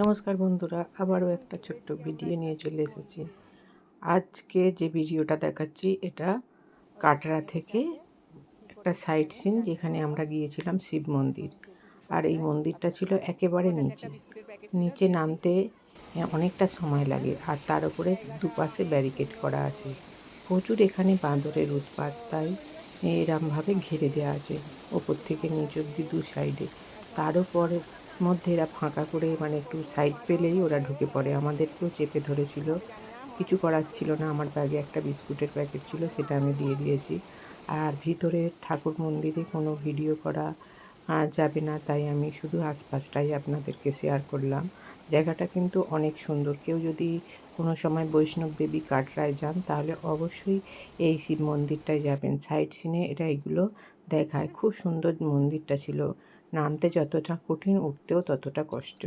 নমস্কার বন্ধুরা, আবারও একটা ছোট্ট ভিডিও নিয়ে চলে এসেছি। আজকে যে ভিডিওটা দেখাচ্ছি এটা কাটরা থেকে একটা সাইট সিন, যেখানে আমরা গিয়েছিলাম শিব মন্দির। আর এই মন্দিরটা ছিল একেবারে নিচে। নিচে নামতে অনেকটা সময় লাগে, আর তার উপরে দুপাশে ব্যারিকেড করা আছে। প্রচুর এখানে বাঁদরের উৎপাত, তাই এরমভাবে ঘিরে দেওয়া আছে ওপর থেকে নিচ অব্দি দু সাইডে। তার উপর মধ্যে এরা ফাঁকা করে একটু সাইড পেলেই ওরা ঢুকে পড়ে। আমাদেরকেও চেপে ধরেছিল, কিছু করার ছিল না। আমার ব্যাগে একটা বিস্কুটের প্যাকেট ছিল, সেটা আমি দিয়ে দিয়েছি। আর ভিতরে ঠাকুর মন্দিরে কোনো ভিডিও করা যাবে না, তাই আমি শুধু আশপাশটাই আপনাদেরকে শেয়ার করলাম। জায়গাটা কিন্তু অনেক সুন্দর। কেউ যদি কোনো সময় বৈষ্ণব দেবী কাটরায় যান তাহলে অবশ্যই এই শিব মন্দিরটায় যাবেন। সাইট সিনে এরা এগুলো দেখায়। খুব সুন্দর মন্দিরটা ছিল। নামতে যতটা কঠিন, উঠতেও ততটা কষ্ট।